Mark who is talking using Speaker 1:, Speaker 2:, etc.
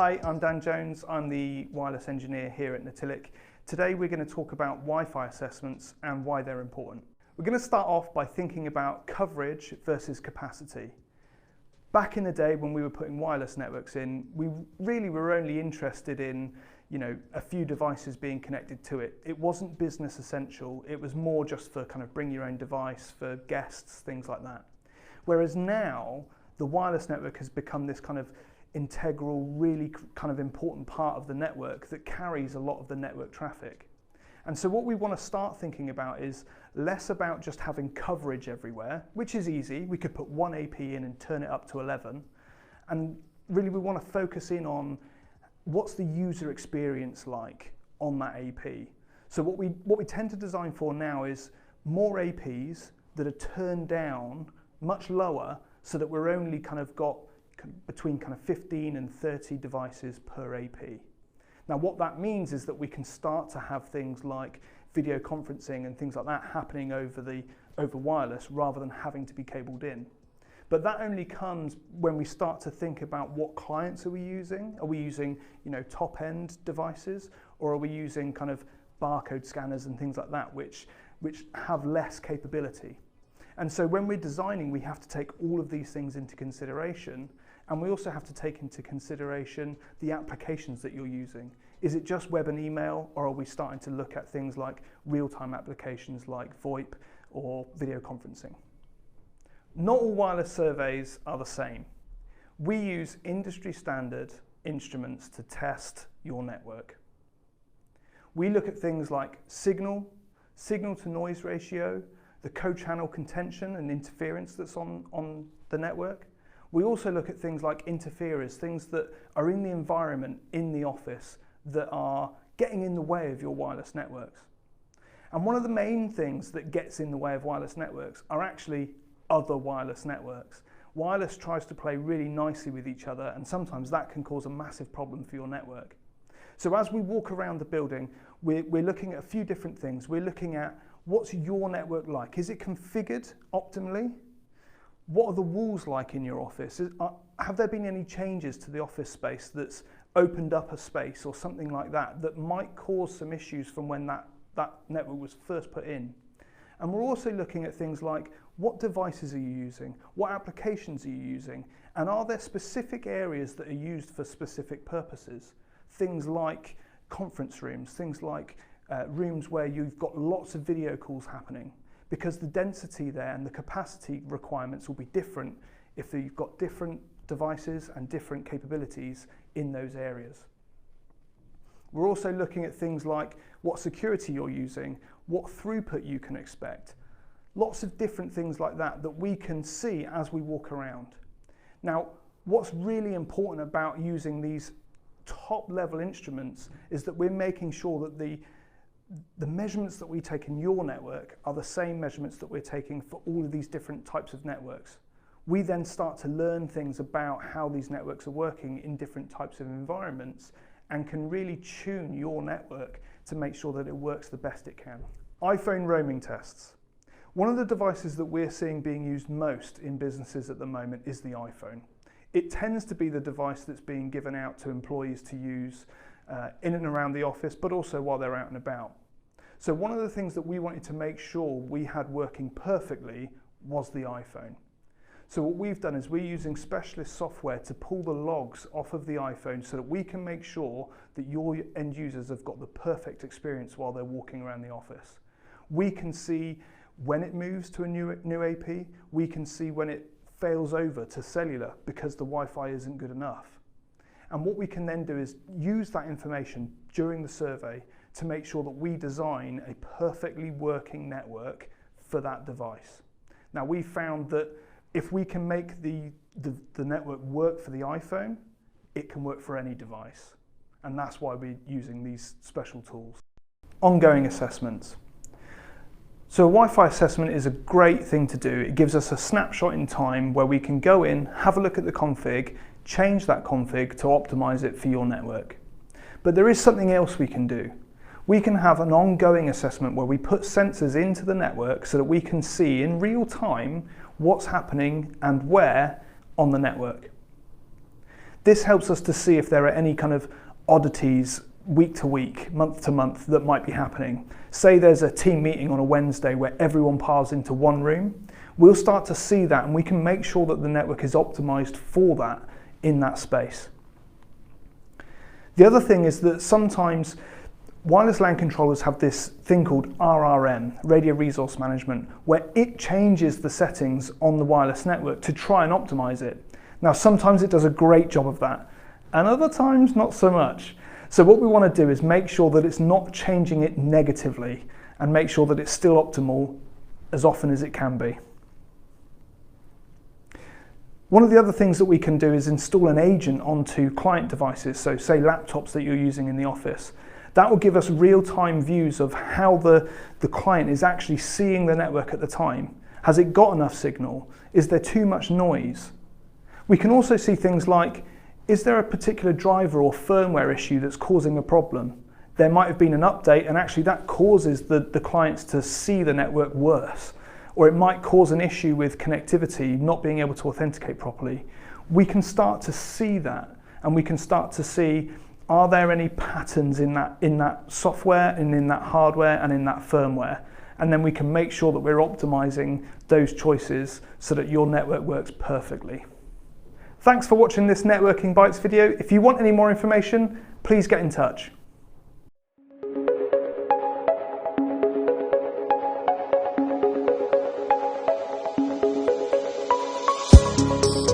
Speaker 1: Hi, I'm Dan Jones. I'm the wireless engineer here at Natilik. Today we're going to talk about Wi-Fi assessments and why they're important. We're going to start off by thinking about coverage versus capacity. Back in the day when we were putting wireless networks in, we really were only interested in a few devices being connected to it. It wasn't business essential. It was more just for kind of bring your own device for guests, things like that. Whereas now, the wireless network has become this kind of integral, really kind of important part of the network that carries a lot of the network traffic. And so what we want to start thinking about is less about just having coverage everywhere, which is easy. We could put one AP in and turn it up to 11. And really we want to focus in on what's the user experience like on that AP. So what we tend to design for now is more APs that are turned down much lower, so that we're only kind of got between kind of 15 and 30 devices per AP. Now what that means is that we can start to have things like video conferencing and things like that happening over wireless rather than having to be cabled in. But that only comes when we start to think about what clients are we using. Are we using top-end devices, or are we using kind of barcode scanners and things like that which have less capability? And so when we're designing, we have to take all of these things into consideration, and we also have to take into consideration the applications that you're using. Is it just web and email, or are we starting to look at things like real-time applications like VoIP or video conferencing? Not all wireless surveys are the same. We use industry standard instruments to test your network. We look at things like signal to noise ratio, the co-channel contention and interference that's on the network. We also look at things like interferers, things that are in the environment, in the office, that are getting in the way of your wireless networks. And one of the main things that gets in the way of wireless networks are actually other wireless networks. Wireless tries to play really nicely with each other, and sometimes that can cause a massive problem for your network. So as we walk around the building, we're looking at a few different things. We're looking at what's your network like? Is it configured optimally? What are the walls like in your office? Have there been any changes to the office space that's opened up a space or something like that that might cause some issues from when that network was first put in? And we're also looking at things like what devices are you using? What applications are you using? And are there specific areas that are used for specific purposes? Things like conference rooms, things like rooms where you've got lots of video calls happening, because the density there and the capacity requirements will be different if you've got different devices and different capabilities in those areas. We're also looking at things like what security you're using, what throughput you can expect. Lots of different things like that we can see as we walk around. Now, what's really important about using these top-level instruments is that we're making sure that the measurements that we take in your network are the same measurements that we're taking for all of these different types of networks. We then start to learn things about how these networks are working in different types of environments and can really tune your network to make sure that it works the best it can. iPhone roaming tests. One of the devices that we're seeing being used most in businesses at the moment is the iPhone. It tends to be the device that's being given out to employees to use in and around the office, but also while they're out and about. So one of the things that we wanted to make sure we had working perfectly was the iPhone. So what we've done is we're using specialist software to pull the logs off of the iPhone so that we can make sure that your end users have got the perfect experience while they're walking around the office. We can see when it moves to a new AP, we can see when it fails over to cellular because the Wi-Fi isn't good enough. And what we can then do is use that information during the survey to make sure that we design a perfectly working network for that device. Now, we found that if we can make the network work for the iPhone, it can work for any device. And that's why we're using these special tools. Ongoing assessments. So a Wi-Fi assessment is a great thing to do. It gives us a snapshot in time where we can go in, have a look at the config, change that config to optimize it for your network. But there is something else we can do. We can have an ongoing assessment where we put sensors into the network so that we can see in real time what's happening and where on the network. This helps us to see if there are any kind of oddities week to week, month to month that might be happening. Say there's a team meeting on a Wednesday where everyone piles into one room. We'll start to see that and we can make sure that the network is optimized for that in that space. The other thing is that sometimes wireless LAN controllers have this thing called RRM, Radio Resource Management, where it changes the settings on the wireless network to try and optimize it. Now, sometimes it does a great job of that, and other times not so much. So what we want to do is make sure that it's not changing it negatively and make sure that it's still optimal as often as it can be. One of the other things that we can do is install an agent onto client devices, so say laptops that you're using in the office. That will give us real-time views of how the client is actually seeing the network at the time. Has it got enough signal? Is there too much noise? We can also see things like, is there a particular driver or firmware issue that's causing a problem? There might have been an update and actually that causes the clients to see the network worse. Or it might cause an issue with connectivity, not being able to authenticate properly. We can start to see that and we can start to see, are there any patterns in that software and in that hardware and in that firmware? And then we can make sure that we're optimizing those choices so that your network works perfectly. Thanks for watching this Networking Bytes video. If you want any more information, please get in touch.